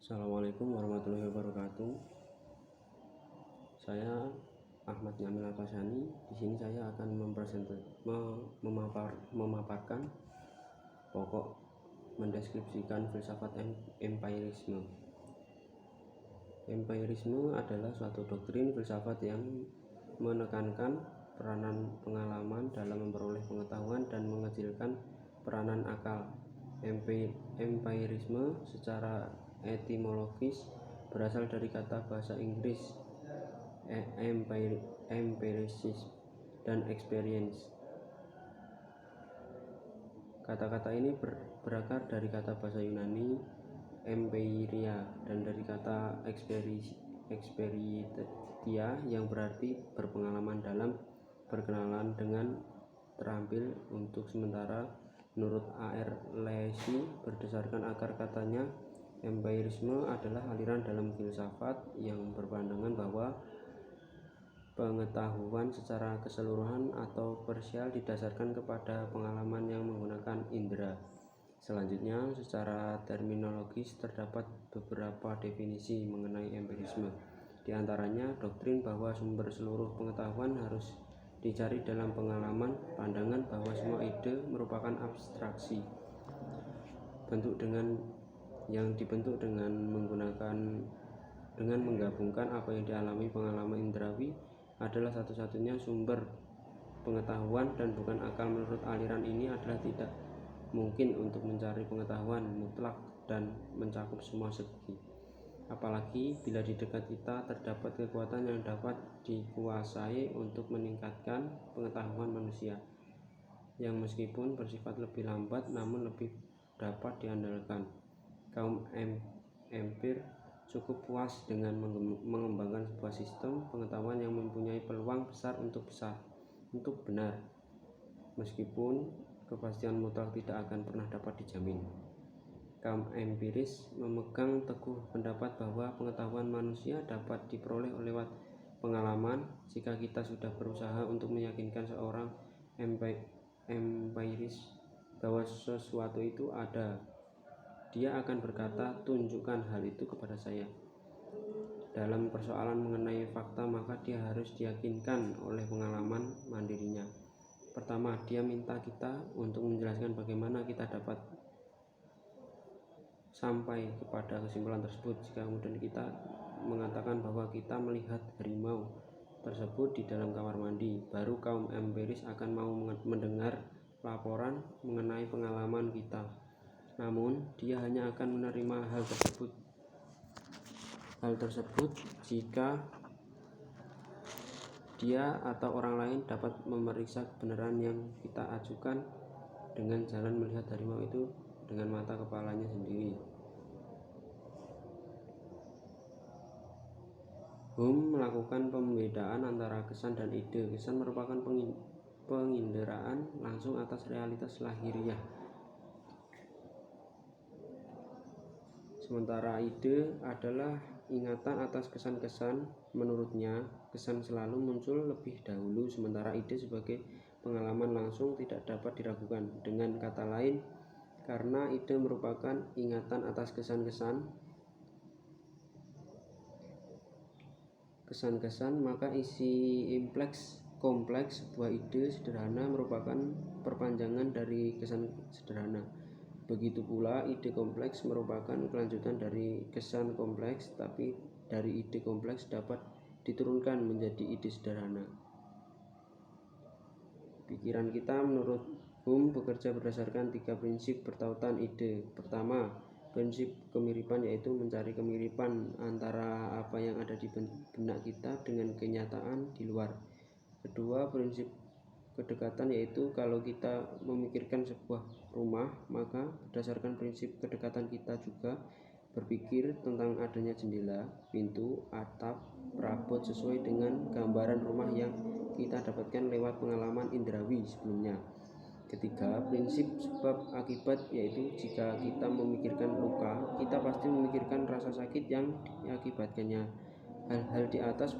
Assalamualaikum warahmatullahi wabarakatuh. Saya Ahmad Nyamil Al-Fasyani. Di sini saya akan memaparkan pokok mendeskripsikan filsafat empirisme. Empirisme adalah suatu doktrin filsafat yang menekankan peranan pengalaman dalam memperoleh pengetahuan dan mengecilkan peranan akal. Empirisme secara etimologis berasal dari kata bahasa Inggris empiricism dan experience. Kata-kata ini berakar dari kata bahasa Yunani empiria dan dari kata experitia yang berarti berpengalaman dalam berkenalan dengan terampil untuk sementara. Menurut A.R. Leahy, berdasarkan akar katanya, empirisme adalah aliran dalam filsafat yang berpandangan bahwa pengetahuan secara keseluruhan atau parsial didasarkan kepada pengalaman yang menggunakan indera. Selanjutnya, secara terminologis terdapat beberapa definisi mengenai empirisme. Di antaranya, doktrin bahwa sumber seluruh pengetahuan harus dicari dalam pengalaman, pandangan bahwa semua ide merupakan abstraksi yang dibentuk dengan menggabungkan apa yang dialami pengalaman indrawi adalah satu-satunya sumber pengetahuan dan bukan akal. Menurut aliran ini adalah tidak mungkin untuk mencari pengetahuan mutlak dan mencakup semua segi, apalagi bila di dekat kita terdapat kekuatan yang dapat dikuasai untuk meningkatkan pengetahuan manusia, yang meskipun bersifat lebih lambat namun lebih dapat diandalkan. Kaum empir cukup puas dengan mengembangkan sebuah sistem pengetahuan yang mempunyai peluang besar untuk benar, meskipun kepastian mutlak tidak akan pernah dapat dijamin. Kaum empiris memegang teguh pendapat bahwa pengetahuan manusia dapat diperoleh lewat pengalaman. Jika kita sudah berusaha untuk meyakinkan seorang empiris bahwa sesuatu itu ada, dia akan berkata, "Tunjukkan hal itu kepada saya." Dalam persoalan mengenai fakta, maka dia harus diyakinkan oleh pengalaman mandirinya. Pertama, dia minta kita untuk menjelaskan bagaimana kita dapat sampai kepada kesimpulan tersebut. Jika kemudian kita mengatakan bahwa kita melihat harimau tersebut di dalam kamar mandi, baru kaum empiris akan mau mendengar laporan mengenai pengalaman kita. Namun dia hanya akan menerima hal tersebut jika dia atau orang lain dapat memeriksa kebenaran yang kita ajukan dengan jalan melihat harimau itu dengan mata kepalanya sendiri. Hume melakukan pembedaan antara kesan dan ide. Kesan merupakan penginderaan langsung atas realitas lahiriah, sementara ide adalah ingatan atas kesan-kesan. Menurutnya, kesan selalu muncul lebih dahulu, sementara ide sebagai pengalaman langsung tidak dapat diragukan. Dengan kata lain, karena ide merupakan ingatan atas kesan-kesan, maka isi kompleks sebuah ide sederhana merupakan perpanjangan dari kesan sederhana. Begitu pula ide kompleks merupakan kelanjutan dari kesan kompleks, tapi dari ide kompleks dapat diturunkan menjadi ide sederhana. Pikiran kita menurut Hume bekerja berdasarkan 3 prinsip bertautan ide. Pertama, prinsip kemiripan, yaitu mencari kemiripan antara apa yang ada di benak kita dengan kenyataan di luar. Kedua, prinsip kedekatan, yaitu kalau kita memikirkan sebuah rumah, maka berdasarkan prinsip kedekatan kita juga berpikir tentang adanya jendela, pintu, atap, perabot sesuai dengan gambaran rumah yang kita dapatkan lewat pengalaman indrawi sebelumnya. Ketiga, prinsip sebab akibat, yaitu jika kita memikirkan luka, kita pasti memikirkan rasa sakit yang diakibatkannya. Hal-hal di atas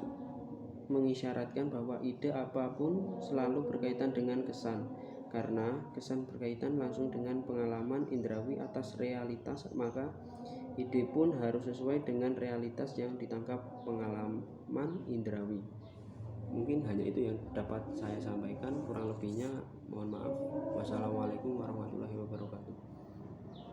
mengisyaratkan bahwa ide apapun selalu berkaitan dengan kesan, karena kesan berkaitan langsung dengan pengalaman indrawi atas realitas, maka Ide pun harus sesuai dengan realitas yang ditangkap pengalaman indrawi. Mungkin hanya itu yang dapat saya sampaikan, kurang lebihnya mohon maaf. Wassalamualaikum warahmatullahi wabarakatuh.